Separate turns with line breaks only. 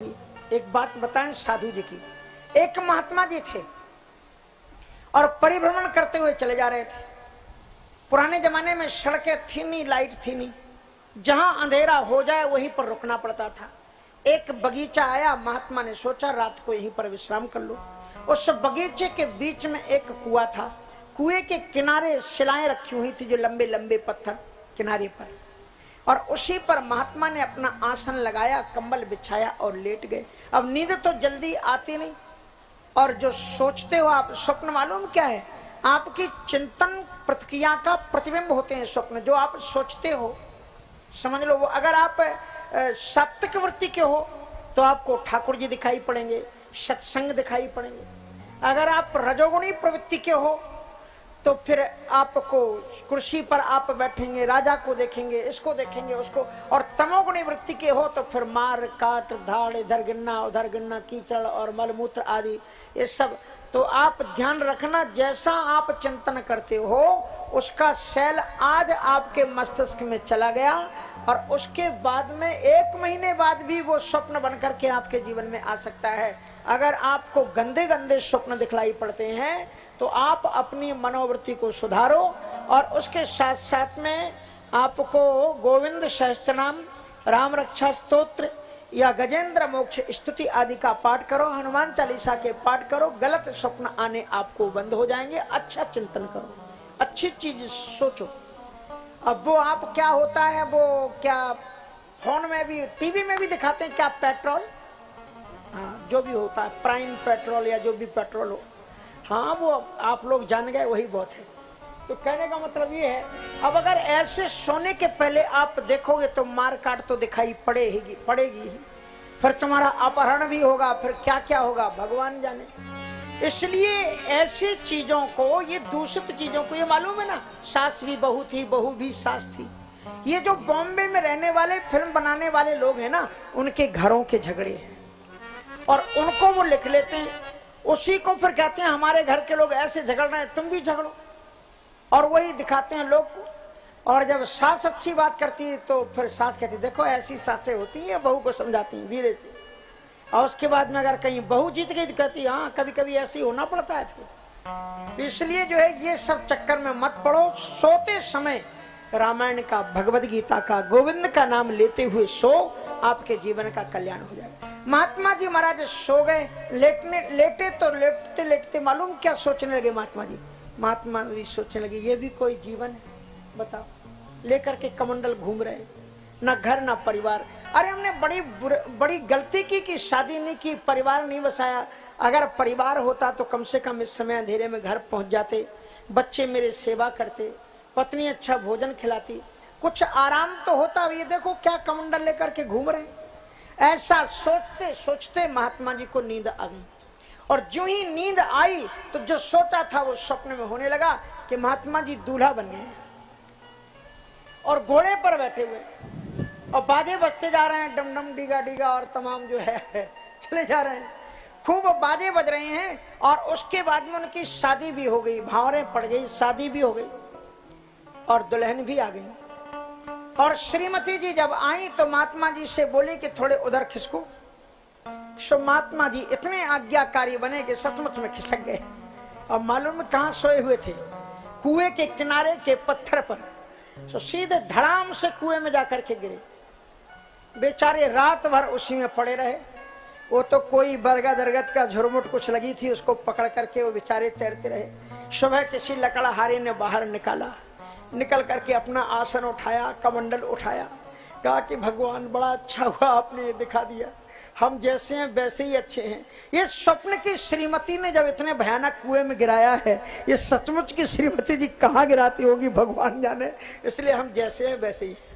एक बात बताएं साधु जी की। एक महात्मा जी थे और परिभ्रमण करते हुए चले जा रहे थे। पुराने जमाने में सड़कें थी नहीं, लाइट थी नहीं, जहां अंधेरा हो जाए वहीं पर रुकना पड़ता था। एक बगीचा आया, महात्मा ने सोचा रात को यहीं पर विश्राम कर लो। उस बगीचे के बीच में एक कुआं था। कुएं के किनारे शिलाएं रखी हुई थी, जो लंबे लंबे पत्थर किनारे पर, और उसी पर महात्मा ने अपना आसन लगाया, कंबल बिछाया और लेट गए। अब नींद तो जल्दी आती नहीं, और जो सोचते हो आप, स्वप्न मालूम क्या है? आपकी चिंतन प्रतिक्रिया का प्रतिबिंब होते हैं स्वप्न। जो आप सोचते हो समझ लो वो। अगर आप सात्विक वृत्ति के हो तो आपको ठाकुर जी दिखाई पड़ेंगे, सत्संग दिखाई पड़ेंगे। अगर आप रजोगुणी प्रवृत्ति के हो तो फिर आपको कुर्सी पर आप बैठेंगे, राजा को देखेंगे, इसको देखेंगे, उसको। और तमोगुणी वृत्ति के हो तो फिर मार काट धाड़, इधर गिरना उधर गिरना, कीचड़ और मलमूत्र आदि ये सब। तो आप ध्यान रखना, जैसा आप चिंतन करते हो उसका सेल आज आपके मस्तिष्क में चला गया, और उसके बाद में 1 महीने बाद भी वो स्वप्न बनकर के आपके जीवन में आ सकता है। अगर आपको गंदे गंदे स्वप्न दिखलाई पड़ते हैं तो आप अपनी मनोवृत्ति को सुधारो, और उसके साथ साथ में आपको गोविंद सहस्त्रनाम, राम रक्षा स्तोत्र या गजेंद्र मोक्ष स्तुति आदि का पाठ करो, हनुमान चालीसा के पाठ करो। गलत स्वप्न आने आपको बंद हो जाएंगे। अच्छा चिंतन करो, अच्छी चीज सोचो। अब वो आप क्या होता है, वो क्या फोन में भी टीवी में भी दिखाते हैं क्या, पेट्रोल, हाँ जो भी होता है, प्राइम पेट्रोल या जो भी पेट्रोल हो, हाँ वो आप लोग जान गए, वही बहुत है। तो कहने का मतलब ये है, अब अगर ऐसे सोने के पहले आप देखोगे तो मार काट तो दिखाई पड़ेगी ही, फिर तुम्हारा अपहरण भी होगा, फिर क्या क्या होगा भगवान जाने। इसलिए ऐसी चीजों को, ये दूषित चीजों को, ये मालूम है ना, सास भी बहू थी, बहू भी सास थी। ये जो बॉम्बे में रहने वाले फिल्म बनाने वाले लोग हैं ना, उनके घरों के झगड़े हैं, और उनको वो लिख लेते हैं, उसी को फिर कहते हैं हमारे घर के लोग ऐसे झगड़ रहे हैं, तुम भी झगड़ो, और वही दिखाते हैं लोग को। और जब सास अच्छी बात करती है तो फिर सास कहती है देखो ऐसी सासें होती हैं, बहू को समझाती हैं धीरे से। और उसके बाद में अगर कहीं बहू जीत गई तो कहती है हाँ कभी कभी ऐसे ही होना पड़ता है फिर। तो इसलिए जो है ये सब चक्कर में मत पड़ो। सोते समय रामायण का, भगवद गीता का, गोविंद का नाम लेते हुए सो, आपके जीवन का कल्याण हो जाएगा। महात्मा जी महाराज सो गए, लेटे तो लेटते लेटते मालूम क्या सोचने लगे महात्मा जी सोचने लगे, ये भी कोई जीवन है बताओ। लेकर के कमंडल घूम रहे, ना घर ना परिवार। अरे हमने बड़ी गलती की कि शादी नहीं की, परिवार नहीं बसाया। अगर परिवार होता तो कम से कम इस समय अंधेरे में घर पहुंच जाते, बच्चे मेरे सेवा करते, पत्नी अच्छा भोजन खिलाती, कुछ आराम तो होता। ये देखो क्या कमंडल लेकर के घूम रहे। ऐसा सोचते सोचते महात्मा जी को नींद आ गई, और जो ही नींद आई तो जो सोचा था वो स्वप्न में होने लगा कि महात्मा जी दूल्हा बन गए और घोड़े पर बैठे हुए, और बाजे बजते जा रहे हैं, डम डम डीगा डीगा, और तमाम जो है चले जा रहे हैं, खूब बाजे बज रहे हैं। और उसके बाद में उनकी शादी भी हो गई, भावरें पड़ गई, शादी भी हो गई, और दुल्हन भी आ गई। और श्रीमती जी जब आई तो महात्मा जी से बोले कि थोड़े उधर खिसको। सो महात्मा जी इतने आज्ञाकारी बने कि सचमुच में खिसक गए, और मालूम कहां सोए हुए थे? कुएं के किनारे के पत्थर पर। सो सीधे धड़ाम से कुएं में जाकर के गिरे। बेचारे रात भर उसी में पड़े रहे। वो तो कोई बरगद का झुरमुट कुछ लगी थी, उसको पकड़ करके वो बेचारे तैरते रहे। सुबह किसी लकड़हारे ने बाहर निकल करके अपना आसन उठाया, कमंडल उठाया, कहा कि भगवान बड़ा अच्छा हुआ आपने ये दिखा दिया, हम जैसे हैं वैसे ही अच्छे हैं। ये स्वप्न की श्रीमती ने जब इतने भयानक कुएं में गिराया है, ये सचमुच की श्रीमती जी कहाँ गिराती होगी भगवान जाने। इसलिए हम जैसे हैं वैसे ही हैं।